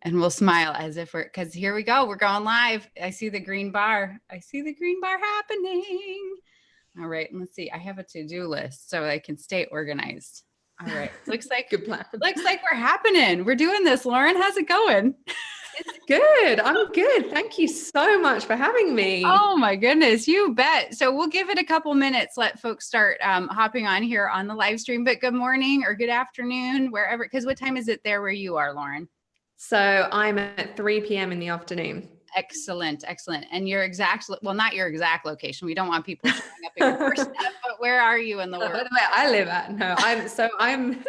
And we'll smile as if we're, because here we go. We're going live. I see the green bar. I see the green bar happening. All right. Let's see. I have a to-do list so I can stay organized. All right. Looks like good plan. Looks like we're happening. We're doing this. Lauren, how's it going? It's good. I'm good. Thank you so much for having me. Oh my goodness, you bet. So we'll give it a couple minutes, let folks start hopping on here on the live stream. But good morning or good afternoon, wherever, because what time is it there where you are, Lauren? So I'm at 3 p.m. in the afternoon. Excellent, excellent. And your exact, well, not your exact location. We don't want people showing up at your doorstep, but where are you in the world? By the way, I live at, no, I'm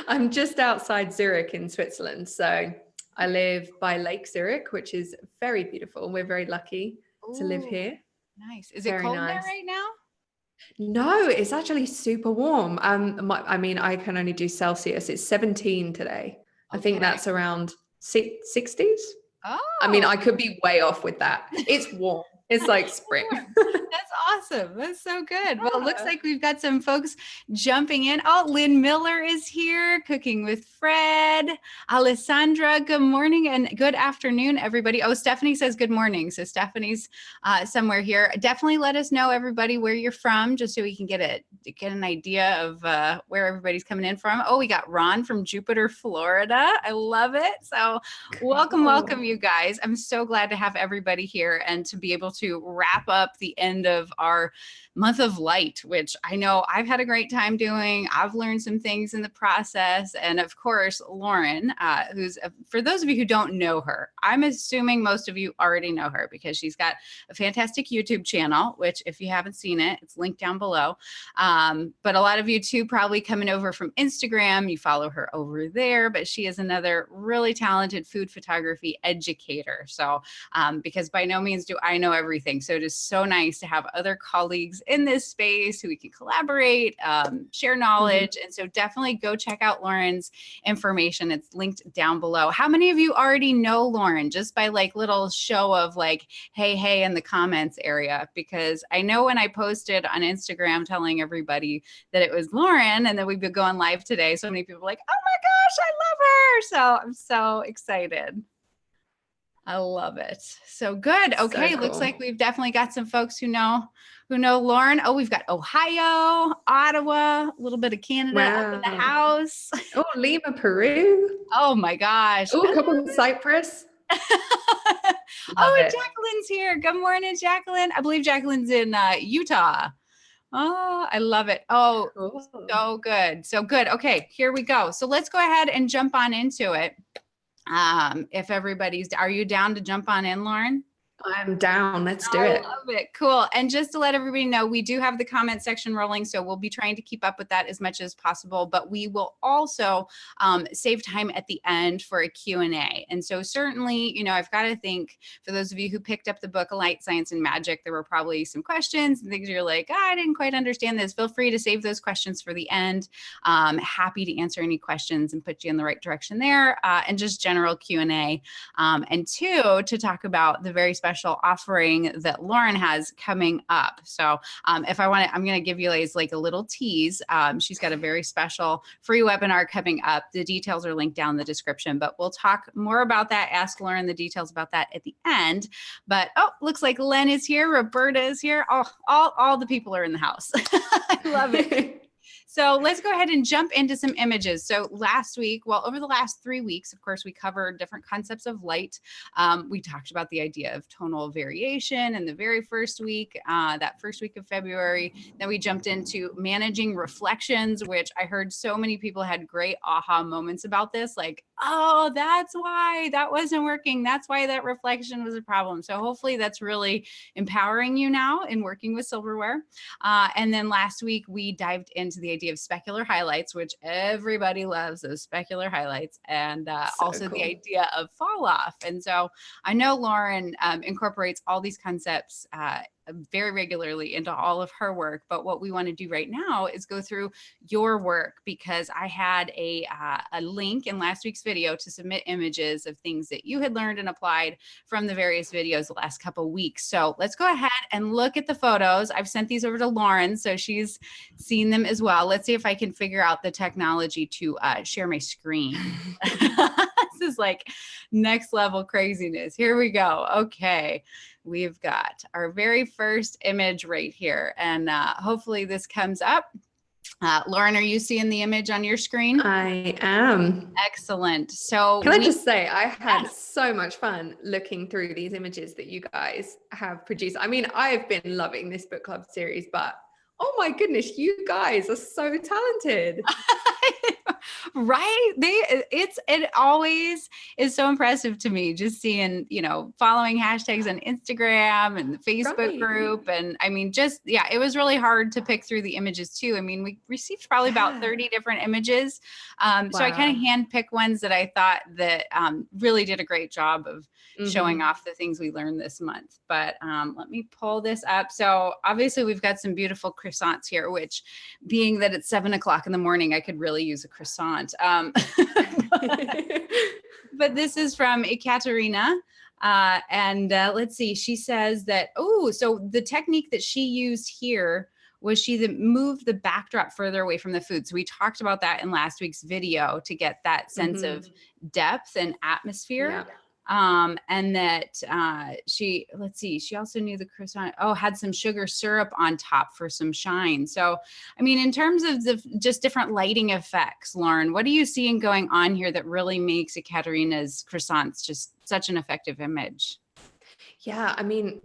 I'm just outside Zurich in Switzerland. So I live by Lake Zurich, which is very beautiful. We're very lucky to live here. Nice. Is it cold there right now? No, it's actually super warm. I mean, I can only do Celsius. It's 17 today. Okay. I think that's around 60s. Oh. I mean, I could be way off with that. It's warm. It's like spring. That's awesome. That's so good. Well, it looks like we've got some folks jumping in. Oh, Lynn Miller is here, cooking with Fred. Alessandra, good morning and good afternoon, everybody. Oh, Stephanie says good morning. So Stephanie's somewhere here. Definitely let us know, everybody, where you're from, just so we can get an idea of where everybody's coming in from. Oh, we got Ron from Jupiter, Florida. I love it. So welcome, you guys. I'm so glad to have everybody here and to be able to wrap up the end of our month of light, which I know I've had a great time doing. I've learned some things in the process. And of course, Lauren, who's, for those of you who don't know her, I'm assuming most of you already know her because she's got a fantastic YouTube channel, which if you haven't seen it, it's linked down below. But a lot of you too, probably coming over from Instagram, you follow her over there, but she is another really talented food photography educator. So, because by no means do I know everything. So it is so nice to have other colleagues in this space who we can collaborate, share knowledge. And so definitely go check out Lauren's information. It's linked down below. How many of you already know Lauren just by like little show of like, hey, in the comments area? Because I know when I posted on Instagram telling everybody that it was Lauren and that we've been going live today, so many people were like, oh my gosh, I love her. So I'm so excited. I love it. So good. Okay. So cool. Looks like we've definitely got some folks who know Lauren. Oh, we've got Ohio, Ottawa, a little bit of Canada up in the house. Oh, Lima, Peru. Oh my gosh. Oh, a couple of Cyprus. Oh, and Jacqueline's here. Good morning, Jacqueline. I believe Jacqueline's in Utah. Oh, I love it. Oh, cool. So good. So good. Okay, here we go. So let's go ahead and jump on into it. If everybody's, are you down to jump on in, Lauren? I'm down. Let's do it. I love it. Cool. And just to let everybody know, we do have the comment section rolling, so we'll be trying to keep up with that as much as possible, but we will also save time at the end for a Q&A. And so certainly, you know, I've got to think for those of you who picked up the book, Light, Science, and Magic, there were probably some questions and things you're like, I didn't quite understand this. Feel free to save those questions for the end. Happy to answer any questions and put you in the right direction there, and just general Q&A. And two, to talk about the very special offering that Lauren has coming up. So if I want to, I'm going to give you guys like a little tease. She's got a very special free webinar coming up. The details are linked down in the description, but we'll talk more about that. Ask Lauren the details about that at the end. But looks like Len is here. Roberta is here. All the people are in the house. I love it. So let's go ahead and jump into some images. So last week, well, over the last 3 weeks, of course, we covered different concepts of light. We talked about the idea of tonal variation in the very first week, that first week of February. Then we jumped into managing reflections, which I heard so many people had great aha moments about this. Like, oh, that's why that wasn't working. That's why that reflection was a problem. So hopefully that's really empowering you now in working with silverware. And then last week, we dived into the idea of specular highlights, which everybody loves, those specular highlights, and also cool. The idea of fall off. And so I know Lauren incorporates all these concepts very regularly into all of her work. But what we want to do right now is go through your work, because I had a link in last week's video to submit images of things that you had learned and applied from the various videos the last couple of weeks. So let's go ahead and look at the photos. I've sent these over to Lauren, so she's seen them as well. Let's see if I can figure out the technology to share my screen. is like next level craziness. Here we go. Okay. We've got our very first image right here. And hopefully this comes up. Lauren, are you seeing the image on your screen? I am. Excellent. So Can I just say, I had so much fun looking through these images that you guys have produced. I mean, I've been loving this book club series, but oh my goodness, you guys are so talented. Right? It always is so impressive to me just seeing, following hashtags on Instagram and the Facebook group. And I mean, it was really hard to pick through the images too. I mean, we received probably about 30 different images. So I kind of handpicked ones that I thought that really did a great job of showing off the things we learned this month. But let me pull this up. So obviously we've got some beautiful croissants here, which being that it's 7 o'clock in the morning, I could really use a croissant. But this is from Ekaterina. And let's see, she says that, so the technique that she used here was she moved the backdrop further away from the food. So we talked about that in last week's video to get that sense of depth and atmosphere. Yeah. And that she also knew the croissant, had some sugar syrup on top for some shine. So, I mean, in terms of just different lighting effects, Lauren, what are you seeing going on here that really makes Ekaterina's croissants just such an effective image? Yeah, I mean,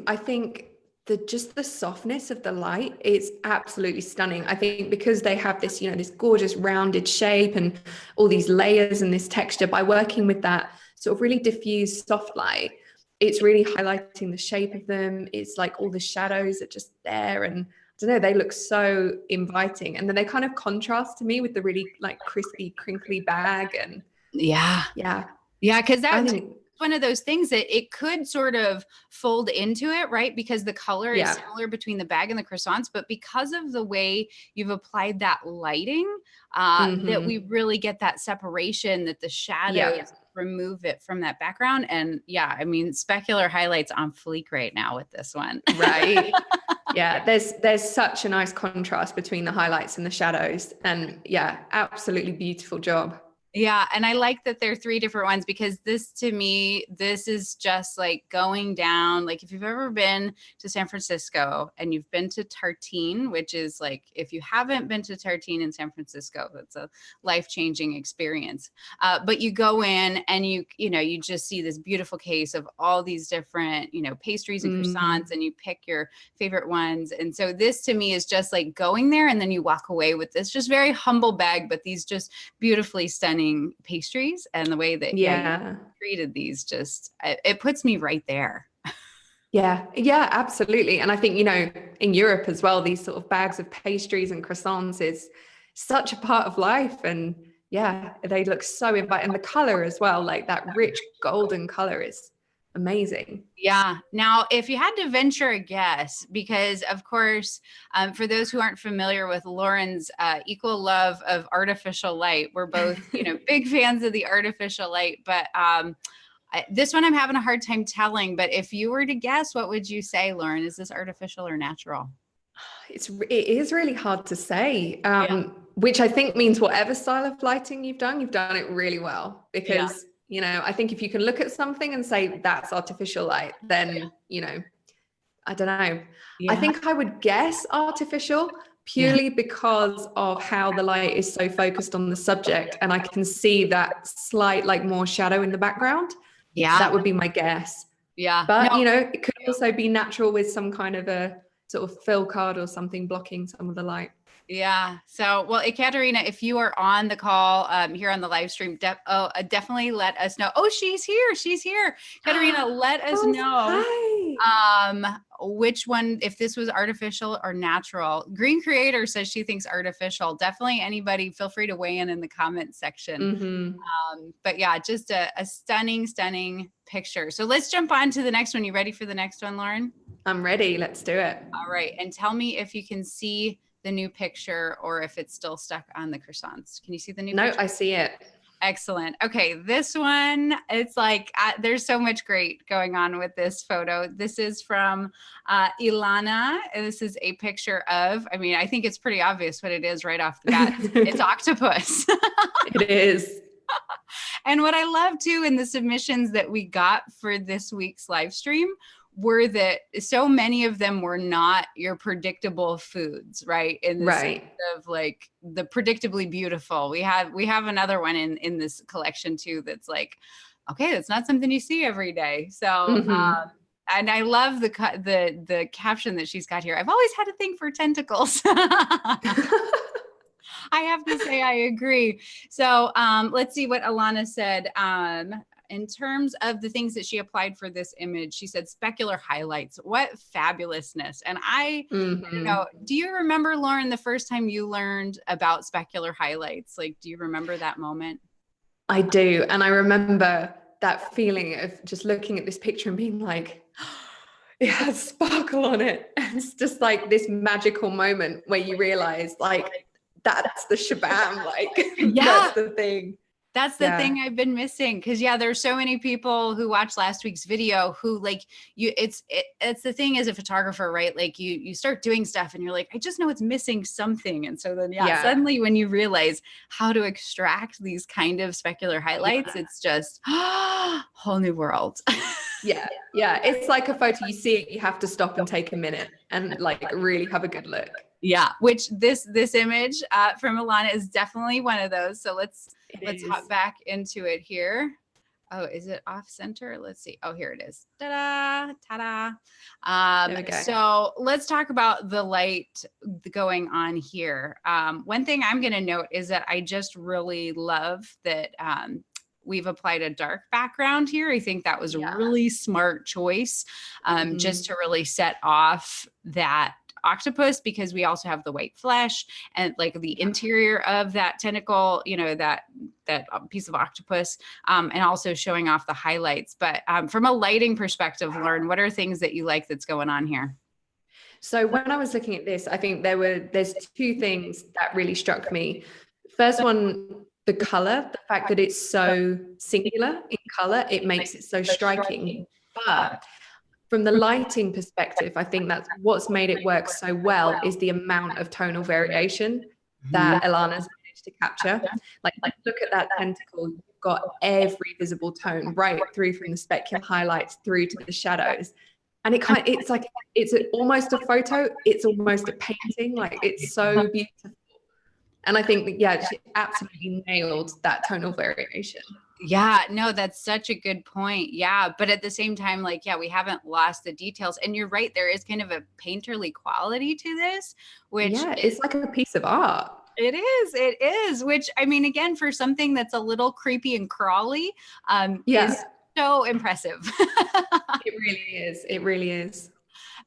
I think the softness of the light is absolutely stunning. I think because they have this, this gorgeous rounded shape and all these layers and this texture, by working with that sort of really diffused soft light, it's really highlighting the shape of them. It's like all the shadows are just there, and I don't know, they look so inviting. And then they kind of contrast to me with the really like crispy, crinkly bag. And yeah, because I think one of those things that it could sort of fold into it, right? Because the color is similar between the bag and the croissants, but because of the way you've applied that lighting, that we really get that separation, that the shadows remove it from that background. And I mean, specular highlights on fleek right now with this one. Right. Yeah, there's such a nice contrast between the highlights and the shadows. And absolutely beautiful job. Yeah. And I like that there are 3 different ones, because to me, this is just like going down. Like if you've ever been to San Francisco and you've been to Tartine, which is like, if you haven't been to Tartine in San Francisco, it's a life-changing experience. But you go in and you just see this beautiful case of all these different, pastries and croissants, and you pick your favorite ones. And so this to me is just like going there, and then you walk away with this just very humble bag, but these just beautifully stunning pastries, and the way that you treated these, just it puts me right there. Yeah, absolutely. And I think, in Europe as well, these sort of bags of pastries and croissants is such a part of life. And they look so inviting. And the color as well, like that rich golden color is amazing. Yeah. Now, if you had to venture a guess, because of course, for those who aren't familiar with Lauren's equal love of artificial light, we're both, big fans of the artificial light, but this one I'm having a hard time telling. But if you were to guess, what would you say, Lauren? Is this artificial or natural? It is really hard to say, which I think means whatever style of lighting you've done it really well, because I think if you can look at something and say that's artificial light, then, I don't know. Yeah. I think I would guess artificial purely because of how the light is so focused on the subject. And I can see that slight, like more shadow in the background. Yeah. That would be my guess. Yeah. But, it could also be natural with some kind of a sort of fill card or something blocking some of the light. Yeah. So, well, Ekaterina, if you are on the call here on the live stream, definitely let us know. Oh, she's here. Ekaterina, let us know which one, if this was artificial or natural. Green Creator says she thinks artificial. Definitely anybody, feel free to weigh in the comment section. But just a stunning picture. So let's jump on to the next one. You ready for the next one, Lauren? I'm ready. Let's do it. All right. And tell me if you can see the new picture or if it's still stuck on the croissants. Can you see the new picture? No, I see it. Excellent. Okay, this one, it's like there's so much great going on with this photo. This is from Ilana. This is a picture of, I think it's pretty obvious what it is right off the bat. It's Octopus. It is. And what I love too in the submissions that we got for this week's live stream were that so many of them were not your predictable foods, right? In the sense of like the predictably beautiful. We have another one in this collection too that's like, okay, that's not something you see every day. So and I love the caption that she's got here. I've always had a thing for tentacles. I have to say, I agree. So let's see what Alana said. In terms of the things that she applied for this image, she said specular highlights. What fabulousness. And I don't know, do you remember, Lauren, the first time you learned about specular highlights? Like, do you remember that moment? I do. And I remember that feeling of just looking at this picture and being like, it has sparkle on it. And it's just like this magical moment where you realize like, that's the shabam, like that's the thing. That's the thing I've been missing. Cause there's so many people who watched last week's video who like it's the thing as a photographer, right? Like you start doing stuff and you're like, I just know it's missing something. And so then, suddenly when you realize how to extract these kind of specular highlights, it's just whole new world. Yeah. It's like a photo, you see it, you have to stop and take a minute and like really have a good look. Yeah, which this image from Alana is definitely one of those. So let's hop back into it here. Oh, is it off center? Let's see. Oh, here it is. Ta-da, ta-da. There we go. So let's talk about the light going on here. One thing I'm going to note is that I just really love that we've applied a dark background here. I think that was a really smart choice, just to really set off that octopus, because we also have the white flesh and like the interior of that tentacle, that piece of octopus, and also showing off the highlights. But from a lighting perspective, Lauren, what are things that you like that's going on here? So when I was looking at this, I think there's two things that really struck me. First one, the color, the fact that it's so singular in color, it makes it so striking. But from the lighting perspective, I think that's what's made it work so well is the amount of tonal variation that Alana's managed to capture. Like look at that tentacle, you've got every visible tone right through from the specular highlights through to the shadows. And it's almost a photo, it's almost a painting, like it's so beautiful. And I think that, she absolutely nailed that tonal variation. Yeah, no, that's such a good point. Yeah. But at the same time, like, we haven't lost the details. And you're right, there is kind of a painterly quality to this, which it's like a piece of art. It is, which I mean, again, for something that's a little creepy and crawly, is so impressive. It really is.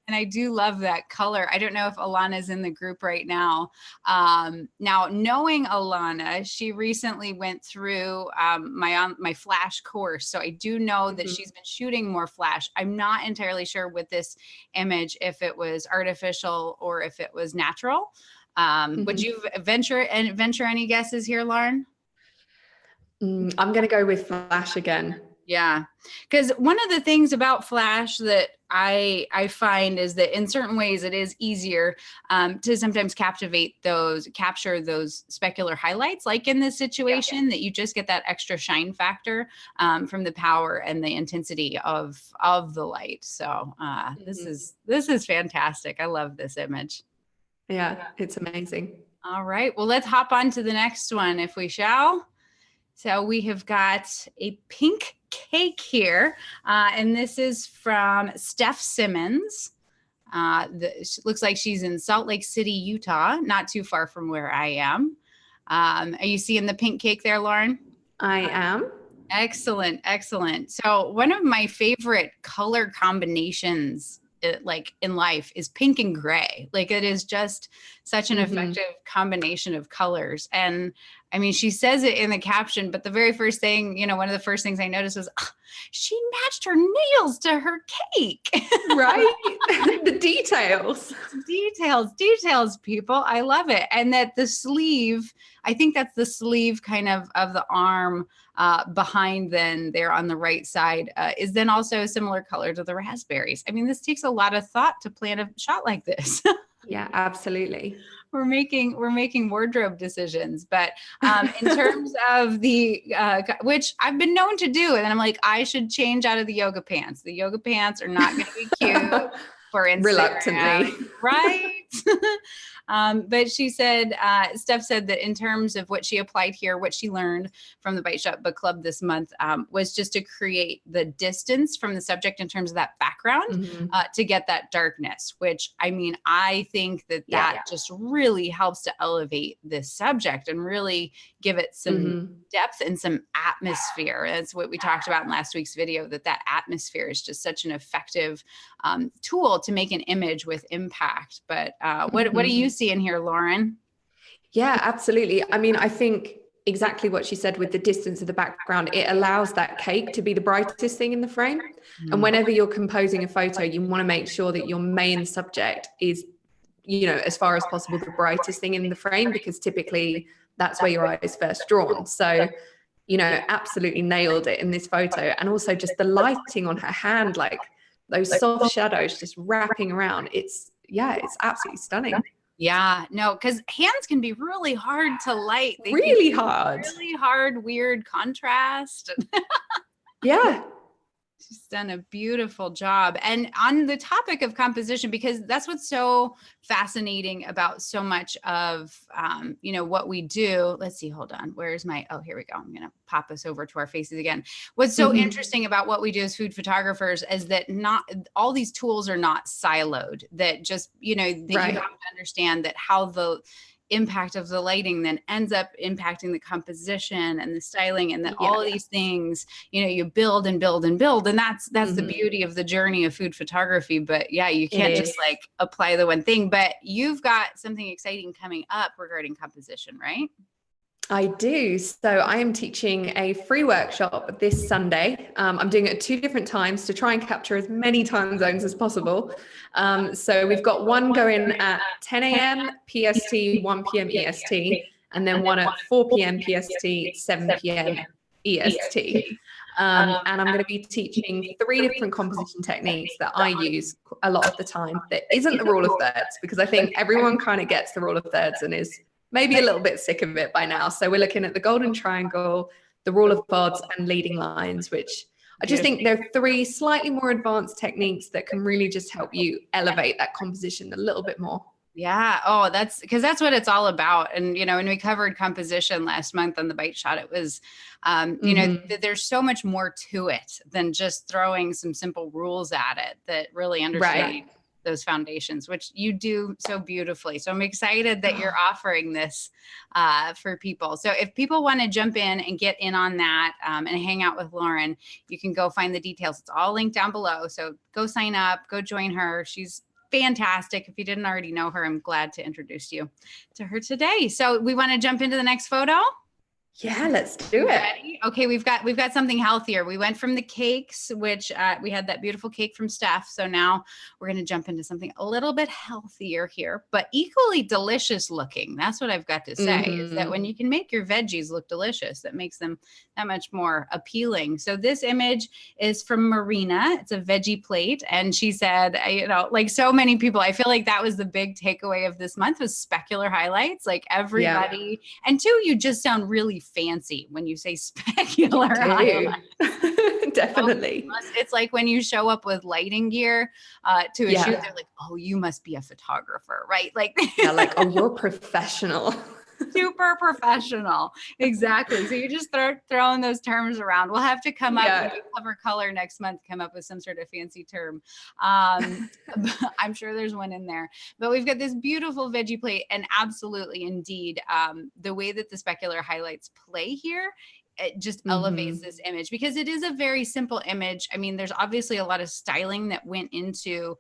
And I do love that color. I don't know if Alana's in the group right now. Now, knowing Alana, she recently went through my flash course. So I do know that she's been shooting more flash. I'm not entirely sure with this image if it was artificial or if it was natural. Would you venture any guesses here, Lauren? I'm going to go with flash again. Yeah, because one of the things about flash that I find is that in certain ways it is easier to sometimes capture those specular highlights, like in this situation, that you just get that extra shine factor from the power and the intensity of the light. So this is fantastic. I love this image. Yeah, it's amazing. All right, well, let's hop on to the next one if we shall. So we have got a pink cake here, and this is from Steph Simmons. Looks like she's in Salt Lake City, Utah, not too far from where I am. Are you seeing the pink cake there, Lauren? I am. Excellent, excellent. So one of my favorite color combinations like in life is pink and gray. Like it is just such an effective combination of colors. And I mean, she says it in the caption, but the very first thing, one of the first things I noticed was she matched her nails to her cake. Right? The details, people. I love it. And that the sleeve, I think that's the sleeve kind of the arm behind then there on the right side is then also a similar color to the raspberries. I mean, this takes a lot of thought to plan a shot like this. Yeah, absolutely. we're making wardrobe decisions. But in terms of the which I've been known to do, and then I'm like, I should change out of the yoga pants. The yoga pants are not going to be cute for Instagram, Reluctantly, right? But she said, Steph said that in terms of what she applied here, what she learned from the Bite Shop Book Club this month was just to create the distance from the subject in terms of that background to get that darkness, which I mean, I think that just really helps to elevate this subject and really give it some depth and some atmosphere. That's what we talked about in last week's video, that atmosphere is just such an effective tool to make an image with impact. But what do you see in here, Lauren? Yeah, absolutely. I mean, I think exactly what she said with the distance of the background, it allows that cake to be the brightest thing in the frame. And whenever you're composing a photo, you want to make sure that your main subject is, as far as possible, the brightest thing in the frame, because typically that's where your eye is first drawn. So, absolutely nailed it in this photo. And also just the lighting on her hand, like those soft shadows just wrapping around. It's absolutely stunning. Yeah, no, because hands can be really hard to light. They really hard. Really hard, weird contrast. Yeah. She's done a beautiful job. And on the topic of composition, because that's what's so fascinating about so much of, what we do. Let's see, hold on. Where's oh, here we go. I'm going to pop us over to our faces again. What's so interesting about what we do as food photographers is that not all these tools are not siloed, that just, that you have to understand that how the impact of the lighting then ends up impacting the composition and the styling, and that all of these things, you build and build and build. And that's the beauty of the journey of food photography. But you can't just like apply the one thing. But you've got something exciting coming up regarding composition, right? I do. So I am teaching a free workshop this Sunday. I'm doing it at 2 different times to try and capture as many time zones as possible. So we've got one going at 10 a.m. PST, 1 p.m. EST, and then one at 4 p.m. PST, 7 p.m. EST. And I'm going to be teaching 3 different composition techniques that I use a lot of the time. That isn't the rule of thirds, because I think everyone kind of gets the rule of thirds and is maybe a little bit sick of it by now. So we're looking at the golden triangle, the rule of thirds, and leading lines, which I just think there are 3 slightly more advanced techniques that can really just help you elevate that composition a little bit more. Yeah. Oh, that's what it's all about. And, when we covered composition last month on the Bite Shot, it was, there's so much more to it than just throwing some simple rules at it that really understand those foundations, which you do so beautifully. So I'm excited that you're offering this for people. So if people want to jump in and get in on that and hang out with Lauren, you can go find the details. It's all linked down below. So go sign up, go join her. She's fantastic. If you didn't already know her, I'm glad to introduce you to her today. So we want to jump into the next photo. Yeah, let's do it. Ready? Okay, we've got something healthier. We went from the cakes, which we had that beautiful cake from Steph. So now we're going to jump into something a little bit healthier here, but equally delicious looking. That's what I've got to say, is that when you can make your veggies look delicious, that makes them that much more appealing. So this image is from Marina. It's a veggie plate. And she said, like so many people, I feel like that was the big takeaway of this month was specular highlights. Like everybody, and 2, you just sound really fancy when you say specular highlights. Definitely. It's like when you show up with lighting gear to a shoot, they're like, oh, you must be a photographer, right? Like, like, oh, you're professional. Super professional. Exactly. So you just start throwing those terms around. We'll have to come up with Cover Color next month, come up with some sort of fancy term. I'm sure there's one in there, but we've got this beautiful veggie plate, and absolutely indeed, the way that the specular highlights play here, it just elevates this image, because it is a very simple image. I mean, there's obviously a lot of styling that went into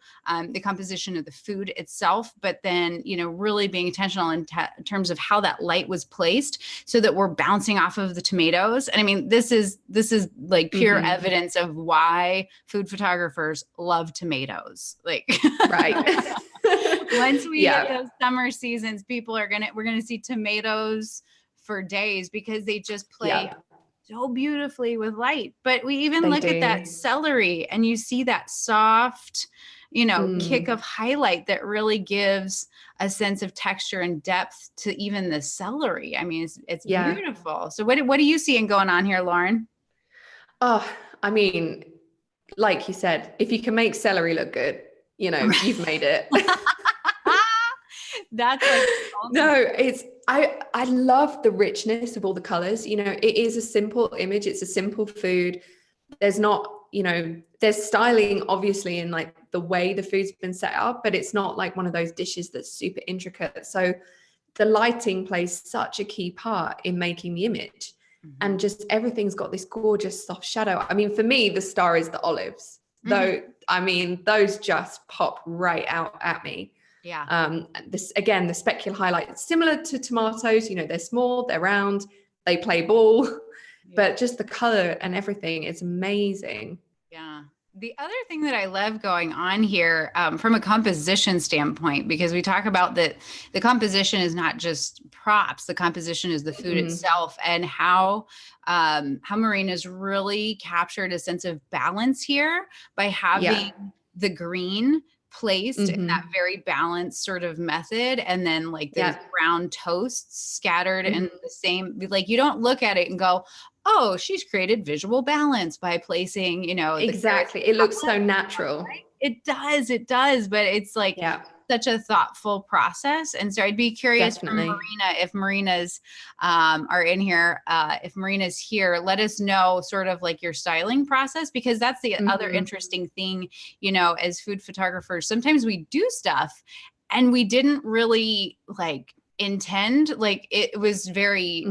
the composition of the food itself, but then, really being intentional in terms of how that light was placed so that we're bouncing off of the tomatoes. And I mean, this is like pure evidence of why food photographers love tomatoes. Like, right. Once we get those summer seasons, we're going to see tomatoes for days, because they just play so beautifully with light. But we even look at that celery, and you see that soft, kick of highlight that really gives a sense of texture and depth to even the celery. I mean, it's beautiful. So what are you seeing going on here, Lauren? Oh, I mean, like you said, if you can make celery look good, you've made it. That's like no, I love the richness of all the colors. It is a simple image. It's a simple food. There's not, there's styling obviously in like the way the food's been set up, but it's not like one of those dishes that's super intricate. So the lighting plays such a key part in making the image. And just everything's got this gorgeous soft shadow. I mean, for me, the star is the olives, though. I mean, those just pop right out at me. Yeah. This again, the specular highlight, similar to tomatoes. They're small, they're round, they play ball, but just the color and everything is amazing. Yeah. The other thing that I love going on here from a composition standpoint, because we talk about that the composition is not just props, the composition is the food itself, and how Marina's really captured a sense of balance here by having the green placed in that very balanced sort of method, and then like those brown toasts scattered in the same, like you don't look at it and go, oh, she's created visual balance by placing, exactly. It looks so natural. Right? It does, but it's like such a thoughtful process. And so I'd be curious from Marina, if Marina's are in here, if Marina's here, let us know sort of like your styling process, because that's the other interesting thing, as food photographers, sometimes we do stuff and we didn't really like intend, like it was very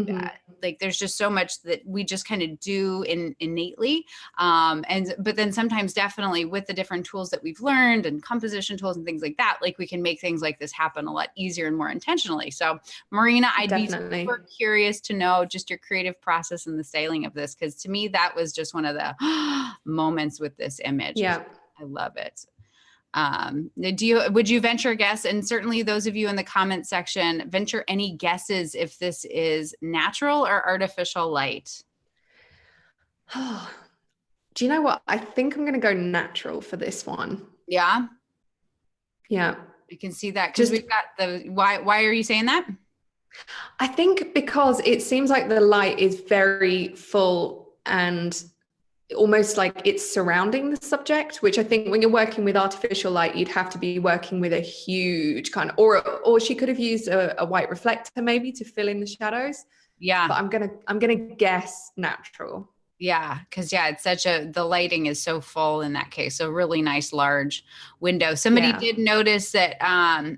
like there's just so much that we just kind of do innately, but then sometimes definitely with the different tools that we've learned and composition tools and things like that, like we can make things like this happen a lot easier and more intentionally. So Marina, I'd be super curious to know just your creative process and the styling of this, because to me that was just one of the moments with this image. I love it. Would you venture a guess, and certainly those of you in the comment section, venture any guesses if this is natural or artificial light? Do you know what? I think I'm going to go natural for this one. Yeah. I can see that, because we've got why are you saying that? I think because it seems like the light is very full and almost like it's surrounding the subject, which I think when you're working with artificial light, you'd have to be working with a huge kind of, or she could have used a white reflector maybe to fill in the shadows. But I'm gonna guess natural. Because it's the lighting is so full in that case. So really nice large window. Somebody did notice that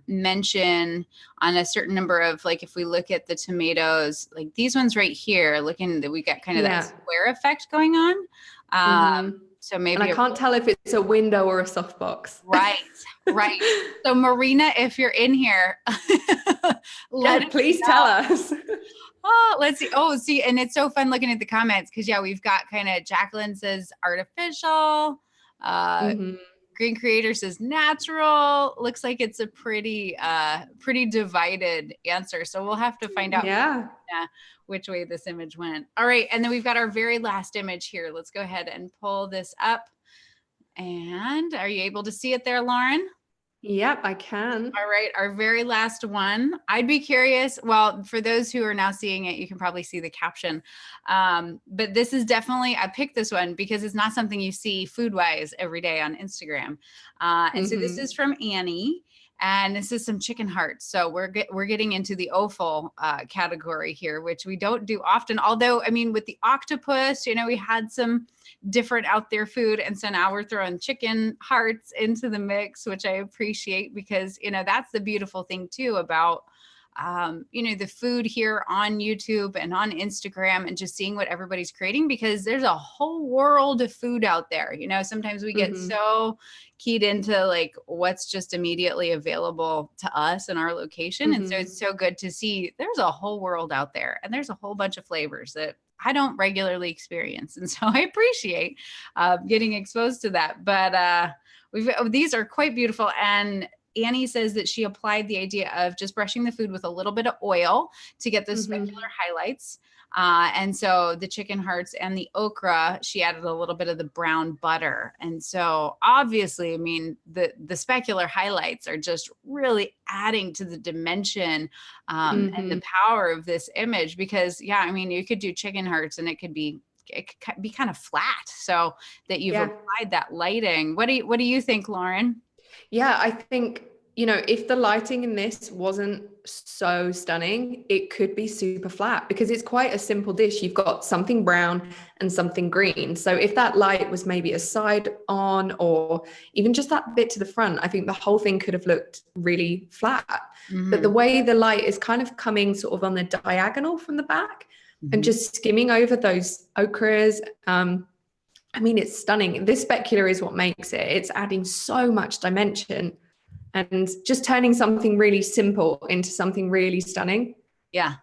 mention on a certain number of, like if we look at the tomatoes, like these ones right here, looking that we got kind of that square effect going on. So maybe, and I can't tell if it's a window or a softbox. Right. So Marina, if you're in here, please tell us. Oh, let's see. Oh, see, and it's so fun looking at the comments, because we've got kind of Jacqueline says artificial, Green Creator says natural. Looks like it's a pretty divided answer. So we'll have to find out which way this image went. All right, and then we've got our very last image here. Let's go ahead and pull this up. And are you able to see it there, Lauren? Yep, I can. All right, our very last one. I'd be curious. Well, for those who are now seeing it, you can probably see the caption. But this is definitely, I picked this one because it's not something you see food-wise every day on Instagram. And so this is from Annie. And this is some chicken hearts. So we're getting into the offal category here, which we don't do often. Although, I mean, with the octopus, we had some different out there food. And so now we're throwing chicken hearts into the mix, which I appreciate, because, that's the beautiful thing too about the food here on YouTube and on Instagram, and just seeing what everybody's creating, because there's a whole world of food out there. Sometimes we get so keyed into like what's just immediately available to us in our location. And so it's so good to see there's a whole world out there, and there's a whole bunch of flavors that I don't regularly experience. And so I appreciate getting exposed to that. But these are quite beautiful. And Annie says that she applied the idea of just brushing the food with a little bit of oil to get those specular highlights. And so the chicken hearts and the okra, she added a little bit of the brown butter. And so obviously, I mean, the specular highlights are just really adding to the dimension and the power of this image, because yeah, I mean, you could do chicken hearts and it could be kind of flat, so that you've applied that lighting. What do you think, Lauren? Yeah, I think, if the lighting in this wasn't so stunning, it could be super flat because it's quite a simple dish. You've got something brown and something green. So if that light was maybe a side on or even just that bit to the front, I think the whole thing could have looked really flat. But the way the light is kind of coming sort of on the diagonal from the back and just skimming over those ochres, I mean, it's stunning. This specular is what makes it. It's adding so much dimension and just turning something really simple into something really stunning. Yeah.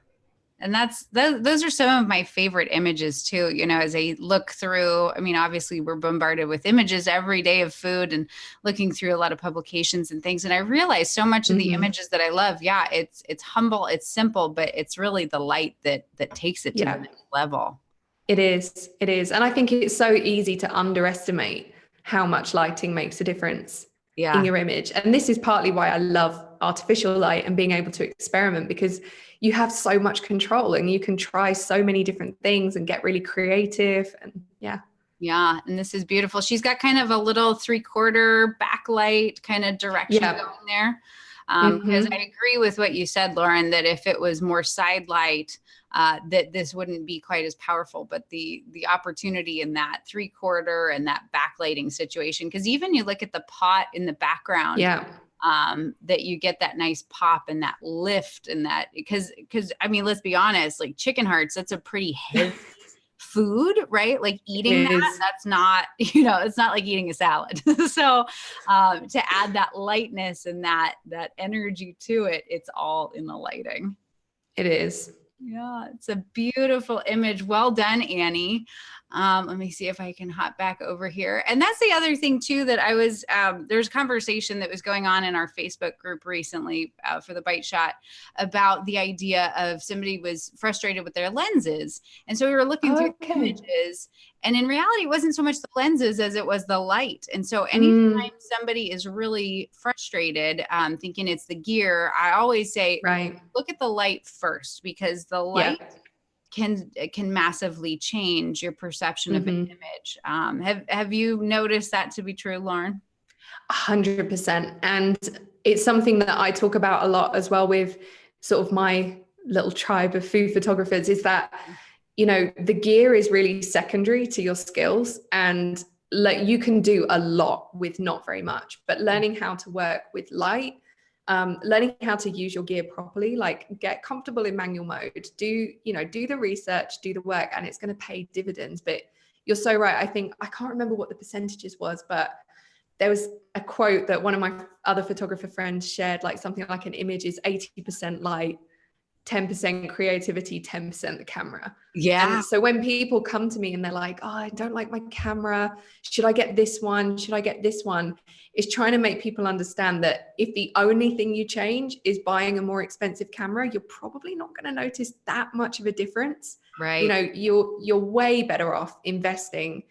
And those are some of my favorite images too, as I look through. I mean, obviously we're bombarded with images every day of food and looking through a lot of publications and things. And I realize so much of the images that I love, it's humble, it's simple, but it's really the light that takes it to the next level. It is. It is. And I think it's so easy to underestimate how much lighting makes a difference in your image. And this is partly why I love artificial light and being able to experiment, because you have so much control and you can try so many different things and get really creative. And yeah. And this is beautiful. She's got kind of a little 3/4 backlight kind of direction going there. Because I agree with what you said, Lauren, that if it was more side light, that this wouldn't be quite as powerful. But the opportunity in that 3/4 and that backlighting situation, because even you look at the pot in the background, that you get that nice pop and that lift and that, because I mean, let's be honest, like chicken hearts, that's a pretty heavy food, right? Like eating that's not, it's not like eating a salad. So to add that lightness and that energy to it, it's all in the lighting. It is. Yeah, it's a beautiful image. Well done, Annie. Let me see if I can hop back over here. And that's the other thing too, that I was, there's conversation that was going on in our Facebook group recently for the Bite Shot about the idea of somebody was frustrated with their lenses. And so we were looking through the images, and in reality, it wasn't so much the lenses as it was the light. And so anytime somebody is really frustrated, thinking it's the gear, I always say, look at the light first, because the light can massively change your perception of an image. Have you noticed that to be true, Lauren? 100%. And it's something that I talk about a lot as well with sort of my little tribe of food photographers, is that, the gear is really secondary to your skills, and like you can do a lot with not very much, but learning how to work with light, learning how to use your gear properly, like get comfortable in manual mode, do the research, do the work, and it's going to pay dividends. But you're so right. I think, I can't remember what the percentages was, but there was a quote that one of my other photographer friends shared, like something like an image is 80% light, 10% creativity, 10% the camera. And so when people come to me and they're like, oh, I don't like my camera, should I get this one? Should I get this one? It's trying to make people understand that if the only thing you change is buying a more expensive camera, you're probably not going to notice that much of a difference. Right. You're way better off investing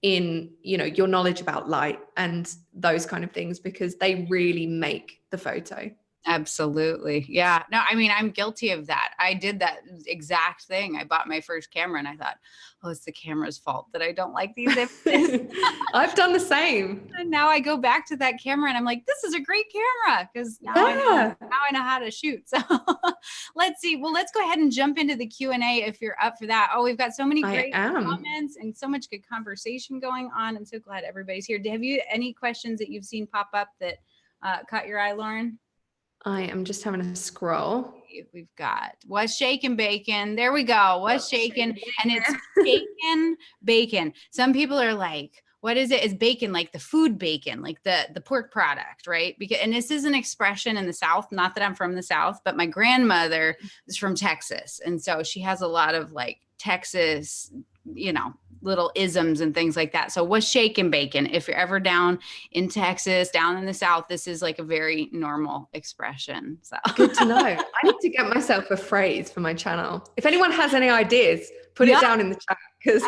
in, your knowledge about light and those kind of things, because they really make the photo. Absolutely. Yeah. No, I mean, I'm guilty of that. I did that exact thing. I bought my first camera and I thought, oh, it's the camera's fault that I don't like these images. I've done the same. And now I go back to that camera and I'm like, this is a great camera, because now I know how to shoot. So let's see. Well, let's go ahead and jump into the Q&A if you're up for that. Oh, we've got so many great comments and so much good conversation going on. I'm so glad everybody's here. Have you any questions that you've seen pop up that caught your eye, Lauren? I am just having a scroll. We've got what's shaking bacon. There we go. What's shaking? And it's shaken bacon. Some people are like, what is it? Is bacon like the food bacon, like the pork product, right? And this is an expression in the South. Not that I'm from the South, but my grandmother is from Texas. And so she has a lot of like Texas, little isms and things like that. So what's shaken bacon? If you're ever down in Texas, down in the South, this is like a very normal expression. So Good to know. I need to get myself a phrase for my channel. If anyone has any ideas, put it down in the chat, because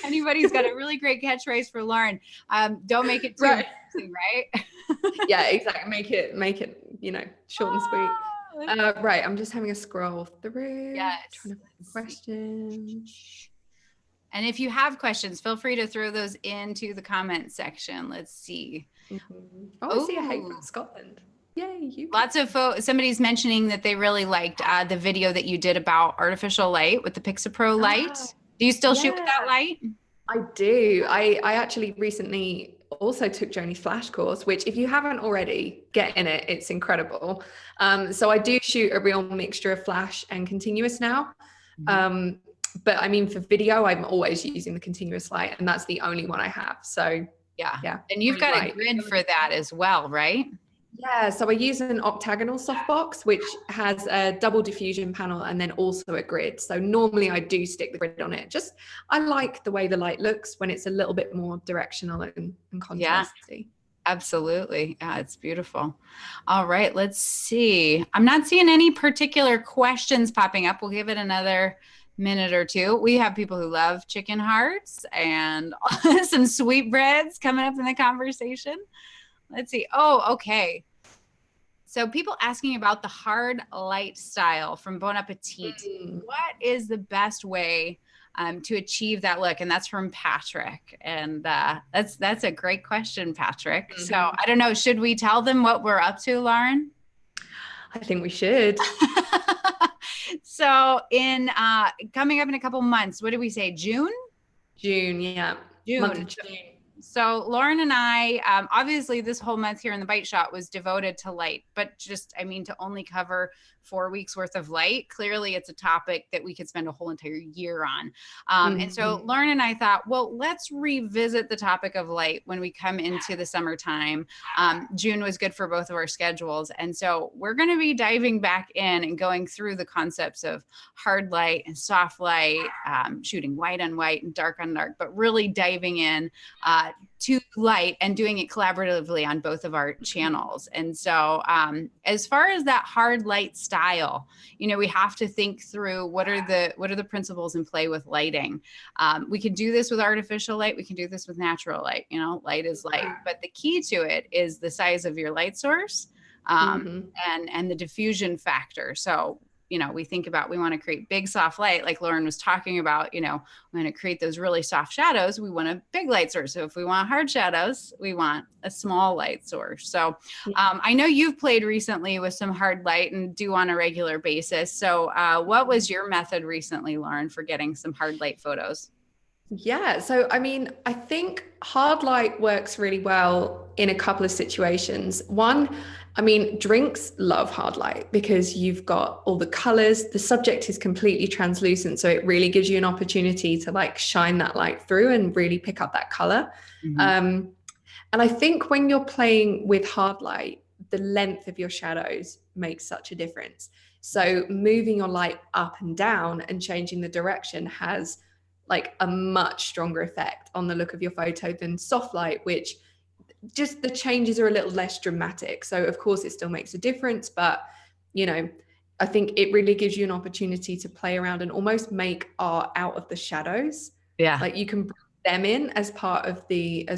anybody's got a really great catchphrase for Lauren. Don't make it too embarrassing, right? Yeah, exactly. Make it, short and sweet. Right. I'm just having a scroll through. Yes. Trying to find questions. And if you have questions, feel free to throw those into the comment section. Let's see. Mm-hmm. Oh, I see a hey from Scotland. Yay. Lots of somebody's mentioning that they really liked the video that you did about artificial light with the Pixapro light. Do you still shoot with that light? I do. I actually recently also took Joni's flash course, which if you haven't already, get in it. It's incredible. So I do shoot a real mixture of flash and continuous now. Mm-hmm. But I mean, for video, I'm always using the continuous light, and that's the only one I have. So yeah. And you've got a grid for that as well, right? Yeah, so I use an octagonal softbox, which has a double diffusion panel and then also a grid. So normally I do stick the grid on it. Just, I like the way the light looks when it's a little bit more directional and contrasty. Yeah, absolutely. Yeah, it's beautiful. All right, let's see. I'm not seeing any particular questions popping up. We'll give it another minute or two. We have people who love chicken hearts and some sweetbreads coming up in the conversation. Let's see. Oh, okay. So people asking about the hard light style from Bon Appetit. What is the best way to achieve that look? And that's from Patrick. And that's a great question, Patrick. Mm-hmm. So I don't know, should we tell them what we're up to, Lauren? I think we should. So in coming up in a couple months, what did we say? June, yeah. Month of June. So Lauren and I, obviously this whole month here in the Bite Shot was devoted to light, but just, I mean, to only cover 4 weeks worth of light, clearly it's a topic that we could spend a whole entire year on. And so Lauren and I thought, well, let's revisit the topic of light when we come into the summertime. June was good for both of our schedules. And so we're going to be diving back in and going through the concepts of hard light and soft light, shooting white on white and dark on dark, but really diving in to light and doing it collaboratively on both of our channels. And so as far as that hard light style, we have to think through what are the principles in play with lighting. We can do this with artificial light. We can do this with natural light. Light is light, but the key to it is the size of your light source and the diffusion factor. So we think about, we want to create big soft light, like Lauren was talking about, we want to create those really soft shadows. We want a big light source. So if we want hard shadows, we want a small light source. So I know you've played recently with some hard light and do on a regular basis. So what was your method recently, Lauren, for getting some hard light photos? Yeah. So, I mean, I think hard light works really well in a couple of situations. One, I mean, drinks love hard light because you've got all the colors, the subject is completely translucent. So it really gives you an opportunity to like shine that light through and really pick up that color. And I think when you're playing with hard light, the length of your shadows makes such a difference. So moving your light up and down and changing the direction has like a much stronger effect on the look of your photo than soft light, which just the changes are a little less dramatic. So of course it still makes a difference, but I think it really gives you an opportunity to play around and almost make art out of the shadows. Yeah. Like you can bring them in as part of the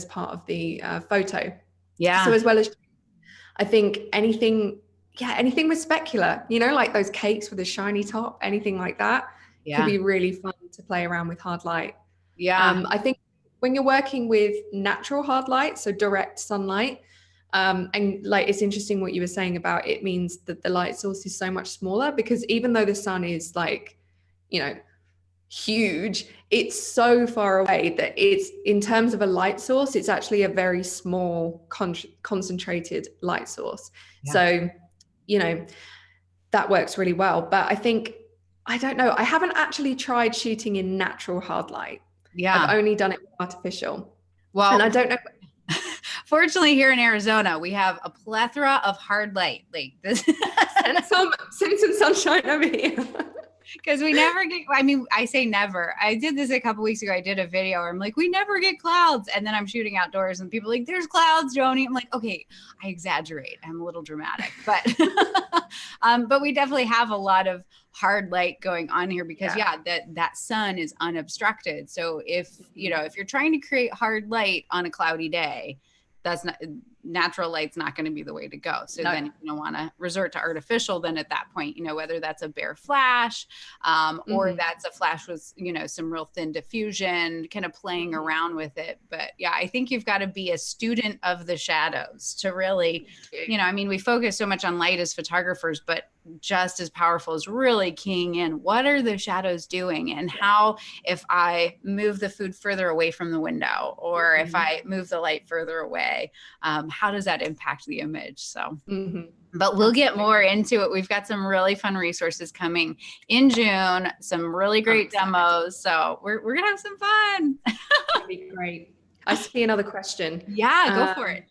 photo. Yeah. So as well as, I think anything with specular, like those cakes with a shiny top, anything like that could be really fun to play around with hard light. Yeah. I think when you're working with natural hard light, so direct sunlight, and like it's interesting what you were saying about it means that the light source is so much smaller, because even though the sun is like, huge, it's so far away that it's, in terms of a light source, it's actually a very small concentrated light source. Yeah. So, that works really well. But I think, I don't know, I haven't actually tried shooting in natural hard light. Yeah. I've only done it with artificial. Well, and I don't know. Fortunately, here in Arizona, we have a plethora of hard light. Like this. Send some sunshine over here. Because we never get, I mean, I say never. I did this a couple weeks ago. I did a video where I'm like, we never get clouds. And then I'm shooting outdoors and people are like, there's clouds, Joni. I'm like, okay, I exaggerate. I'm a little dramatic, but we definitely have a lot of hard light going on here because that sun is unobstructed. So if, if you're trying to create hard light on a cloudy day, that's not, natural light's not going to be the way to go. So then you're going to want to resort to artificial then at that point, whether that's a bare flash or that's a flash with, some real thin diffusion, kind of playing around with it. But yeah, I think you've got to be a student of the shadows to really, I mean, we focus so much on light as photographers, but just as powerful is really keying in what are the shadows doing and how, if I move the food further away from the window or if I move the light further away, how does that impact the image? So, but we'll get more into it. We've got some really fun resources coming in June, some really great demos. So we're going to have some fun. That'd be great. I see another question. Yeah, go for it.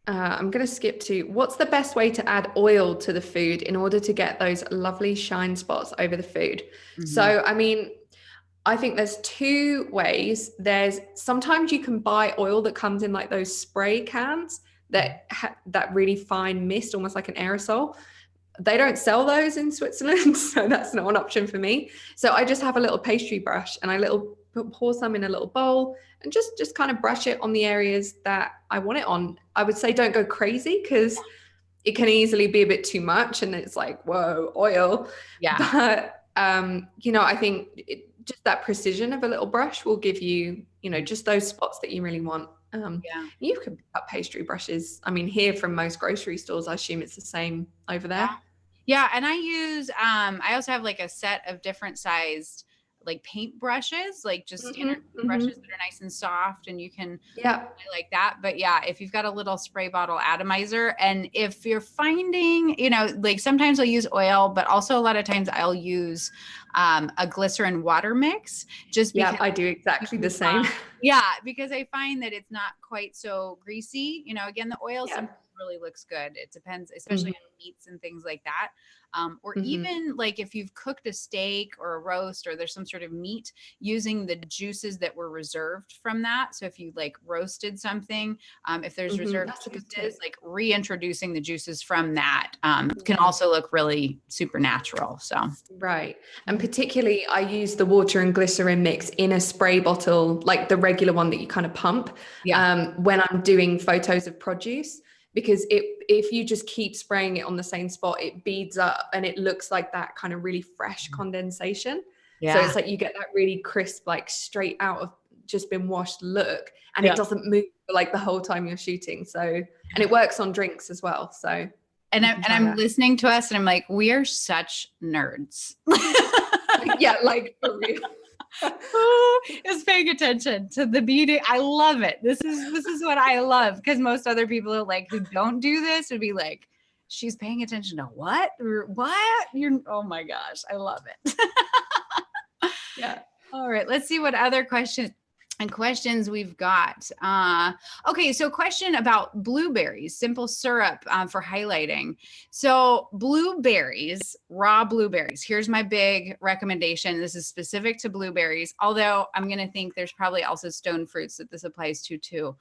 I'm going to skip to what's the best way to add oil to the food in order to get those lovely shine spots over the food. So, I mean, I think there's two ways. There's sometimes you can buy oil that comes in like those spray cans that really fine mist, almost like an aerosol. They don't sell those in Switzerland, so that's not an option for me. So I just have a little pastry brush and I pour some in a little bowl and just kind of brush it on the areas that I want it on. I would say don't go crazy because it can easily be a bit too much and it's like, whoa, oil. Yeah. But, I think just that precision of a little brush will give you, just those spots that you really want. You can pick up pastry brushes. I mean, here from most grocery stores, I assume it's the same over there. Yeah. And I use, I also have like a set of different sized like paint brushes, like just standard brushes that are nice and soft and you can I like that. But yeah, if you've got a little spray bottle atomizer and if you're finding, like sometimes I'll use oil, but also a lot of times I'll use a glycerin water mix just because I do exactly the same. Because I find that it's not quite so greasy. Again, the oil sometimes really looks good. It depends, especially on meats and things like that. Or even like if you've cooked a steak or a roast or there's some sort of meat, using the juices that were reserved from that. So if you like roasted something, if there's reserved juices, like reintroducing the juices from that can also look really supernatural. So right. And particularly I use the water and glycerin mix in a spray bottle, like the regular one that you kind of pump when I'm doing photos of produce. Because if you just keep spraying it on the same spot, it beads up and it looks like that kind of really fresh condensation. So it's like you get that really crisp, like straight out of just been washed look, and it doesn't move for like the whole time you're shooting. So, and it works on drinks as well. So, and I'm listening to us and I'm like, we are such nerds. Like for real. Is paying attention to the beauty. I love it. This is what I love, because most other people are like who don't do this would be like, she's paying attention to what you're, oh my gosh, I love it. All right, let's see what other questions we've got. Okay, so question about blueberries, simple syrup for highlighting. So blueberries, raw blueberries. Here's my big recommendation. This is specific to blueberries, although I'm going to think there's probably also stone fruits that this applies to too.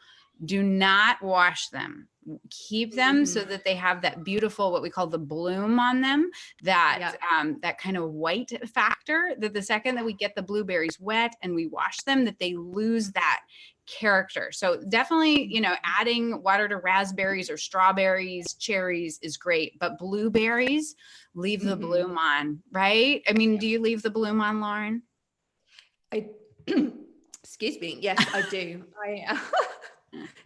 Do not wash them. Keep them so that they have that beautiful, what we call the bloom on them, that that kind of white factor, that the second that we get the blueberries wet and we wash them, that they lose that character. So definitely, adding water to raspberries or strawberries, cherries is great, but blueberries, leave the bloom on, right? I mean, do you leave the bloom on, Lauren? Excuse me. Yes, I do.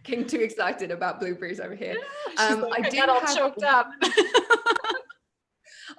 Getting too excited about blueberries over here. I do all choked up.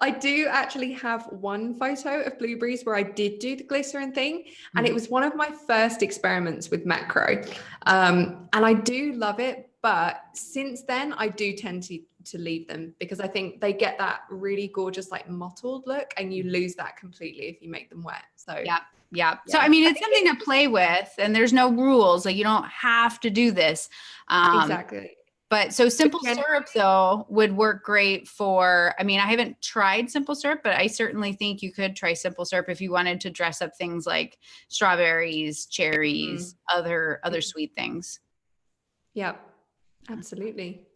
I do actually have one photo of blueberries where I did do the glycerin thing, and it was one of my first experiments with macro. And I do love it, but since then I do tend to leave them because I think they get that really gorgeous like mottled look, and you lose that completely if you make them wet. So yeah. So, I mean, it's something to play with and there's no rules. Like you don't have to do this. Exactly. But so simple Again, syrup though would work great for, I mean, I haven't tried simple syrup, but I certainly think you could try simple syrup if you wanted to dress up things like strawberries, cherries, other sweet things. yeah, absolutely.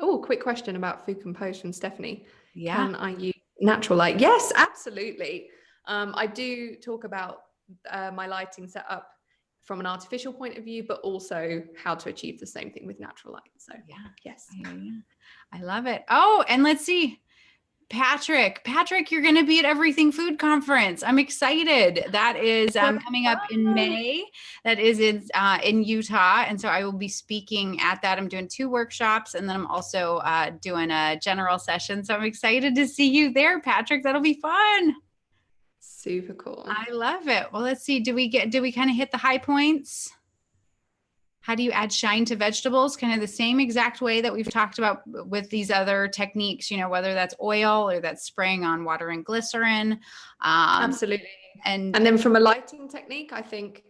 Oh, quick question about food compose from Stephanie. Yeah. Can I use natural light? Yes, absolutely. I do talk about my lighting setup from an artificial point of view, but also how to achieve the same thing with natural light. So Yeah. yes. Yeah. I love it. Oh, and let's see. Patrick, you're going to be at Everything Food Conference. I'm excited. That is coming up in May. That is in Utah. And so I will be speaking at that. I'm doing 2 workshops, and then I'm also doing a general session. So I'm excited to see you there, Patrick. That'll be fun. Super cool. I love it. Well, let's see. Do we kind of hit the high points? How do you add shine to vegetables? Kind of the same exact way that we've talked about with these other techniques, whether that's oil or that's spraying on water and glycerin. Absolutely. And then from a lighting technique, I think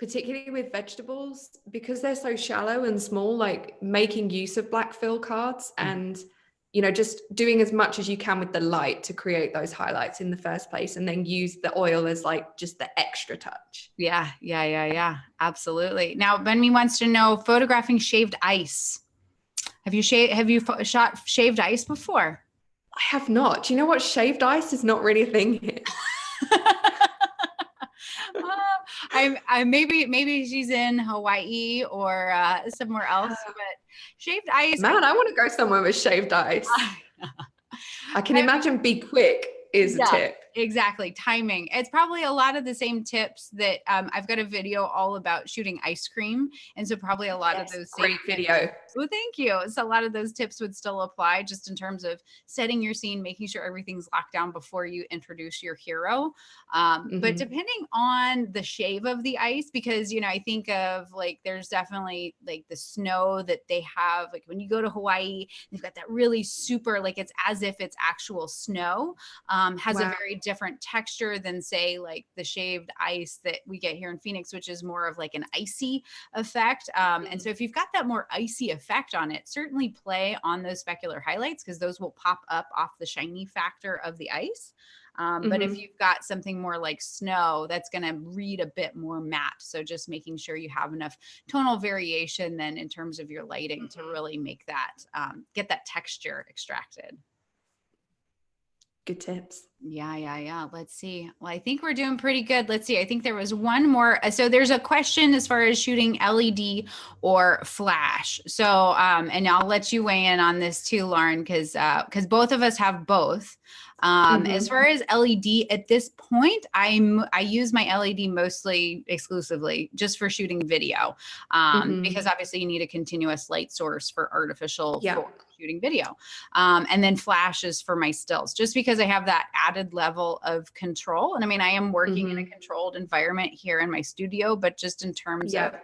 particularly with vegetables, because they're so shallow and small, like making use of black fill cards and just doing as much as you can with the light to create those highlights in the first place, and then use the oil as like just the extra touch. Yeah. Absolutely. Now, Benmi wants to know photographing shaved ice. Have you shot shaved ice before? I have not. Do you know what? Shaved ice is not really a thing here. I maybe she's in Hawaii or somewhere else, but shaved ice. Man, I want to go somewhere with shaved ice. I can imagine be quick is a tip. Exactly. Timing. It's probably a lot of the same tips that I've got a video all about shooting ice cream. And so probably a lot of those great video. Well, thank you. So a lot of those tips would still apply just in terms of setting your scene, making sure everything's locked down before you introduce your hero. But depending on the shave of the ice, because, I think of like, there's definitely like the snow that they have, like when you go to Hawaii, they've got that really super, like it's as if it's actual snow, has a very different texture than say like the shaved ice that we get here in Phoenix, which is more of like an icy effect. And so if you've got that more icy effect on it, certainly play on those specular highlights because those will pop up off the shiny factor of the ice. But if you've got something more like snow, that's going to read a bit more matte. So just making sure you have enough tonal variation then in terms of your lighting to really make that, get that texture extracted. Good tips. Yeah. Let's see. Well, I think we're doing pretty good. Let's see. I think there was one more. So there's a question as far as shooting LED or flash. So, and I'll let you weigh in on this too, Lauren, because both of us have both. As far as LED at this point, I use my LED mostly exclusively just for shooting video, because obviously you need a continuous light source for artificial for shooting video. And then flash is for my stills, just because I have that added level of control. And I mean, I am working in a controlled environment here in my studio, but just in terms of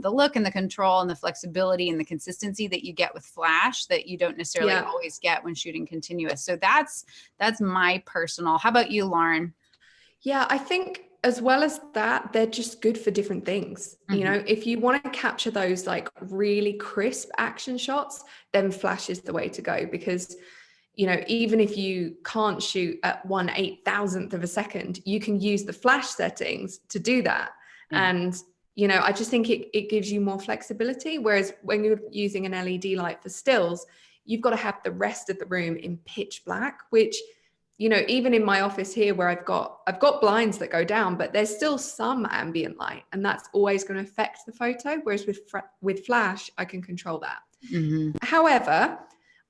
the look and the control and the flexibility and the consistency that you get with flash that you don't necessarily always get when shooting continuous. So that's my personal. How about you, Lauren? Yeah, I think as well as that, they're just good for different things. If you want to capture those like really crisp action shots, then flash is the way to go because even if you can't shoot at 1/8,000th of a second, you can use the flash settings to do that. And I just think it gives you more flexibility. Whereas when you're using an LED light for stills, you've got to have the rest of the room in pitch black, which, even in my office here where I've got blinds that go down, but there's still some ambient light and that's always going to affect the photo. Whereas with flash, I can control that. However,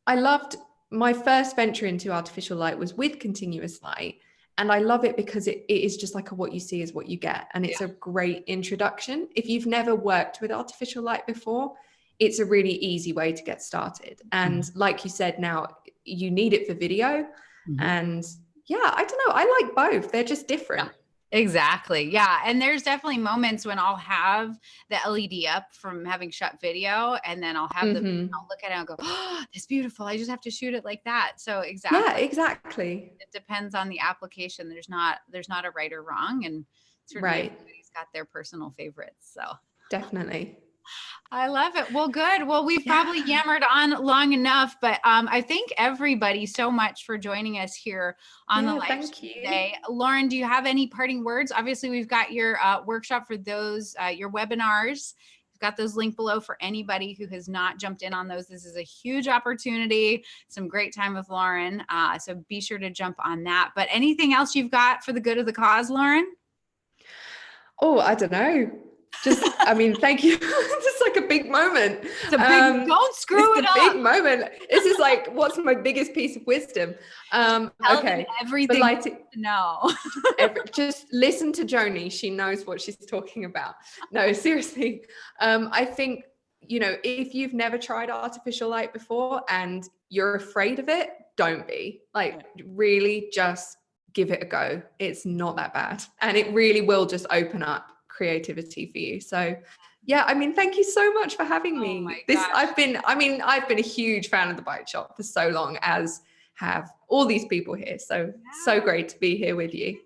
I loved my first venture into artificial light was with continuous light. And I love it because it is just like what you see is what you get. And it's a great introduction. If you've never worked with artificial light before, it's a really easy way to get started. And like you said, now you need it for video. And I don't know. I like both. They're just different. Exactly. Yeah. And there's definitely moments when I'll have the LED up from having shot video and then I'll have I'll look at it and I'll go, oh, that's beautiful. I just have to shoot it like that. So exactly. Yeah, exactly. It depends on the application. There's not a right or wrong. And certainly everybody's got their personal favorites. So definitely. I love it. Well, good. Well, we've probably yammered on long enough, but I thank everybody so much for joining us here on the live stream today. Lauren, do you have any parting words? Obviously, we've got your workshop for those, your webinars. We've got those linked below for anybody who has not jumped in on those. This is a huge opportunity, some great time with Lauren. So be sure to jump on that. But anything else you've got for the good of the cause, Lauren? Oh, I don't know. Just, I mean, thank you. Just like a big moment. It's a big, don't screw it up. It's a big moment. This is like, what's my biggest piece of wisdom? Okay. Everything to know. Just listen to Joni. She knows what she's talking about. No, seriously. I think, you know, if you've never tried artificial light before and you're afraid of it, don't be. Like, really just give it a go. It's not that bad. And it really will just open up creativity for you. So yeah, I mean, thank you so much for having me. I've been a huge fan of the Bite Shop for so long, as have all these people here. So so great to be here with you.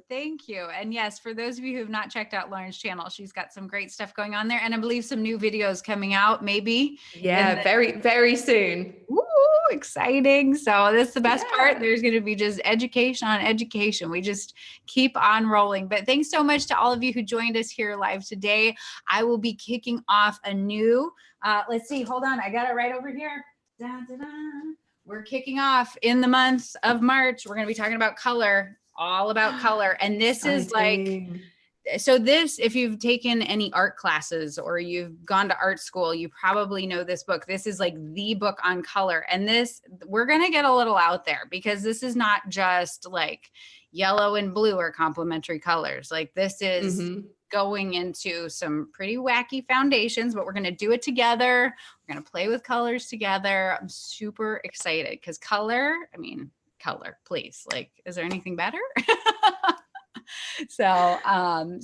Thank you. And yes, for those of you who have not checked out Lauren's channel, she's got some great stuff going on there, and I believe some new videos coming out maybe. Yeah, very, very soon. Ooh, exciting. So this is the best part. There's going to be just education on education. We just keep on rolling. But thanks so much to all of you who joined us here live today. I will be kicking off a new, let's see, hold on. I got it right over here. Da, da, da. We're kicking off in the month of March. We're going to be talking about color, all about color. And this is like, so this, if you've taken any art classes or you've gone to art school, you probably know this book. This is like the book on color. And this, we're going to get a little out there, because this is not just like yellow and blue are complementary colors. Like, this is going into some pretty wacky foundations, but we're going to do it together. We're going to play with colors together. I'm super excited because color, I mean, color, please. Like, is there anything better? So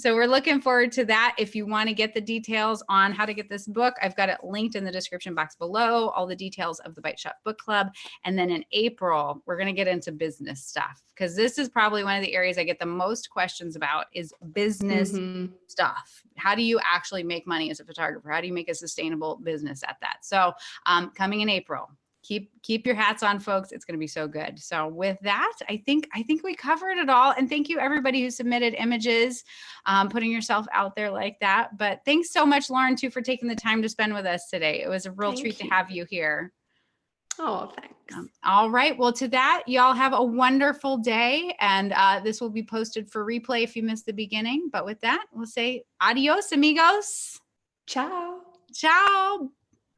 we're looking forward to that. If you want to get the details on how to get this book, I've got it linked in the description box below, all the details of the Bite Shop Book Club. And then in April, we're going to get into business stuff, because this is probably one of the areas I get the most questions about is business stuff. How do you actually make money as a photographer? How do you make a sustainable business at that? So coming in April. Keep your hats on, folks. It's going to be so good. So with that, I think we covered it all. And thank you everybody who submitted images, putting yourself out there like that. But thanks so much, Lauren, too, for taking the time to spend with us today. It was a real treat to have you here. Oh, thanks. All right. Well, to that, y'all have a wonderful day. And this will be posted for replay if you missed the beginning. But with that, we'll say adios, amigos. Ciao. Ciao.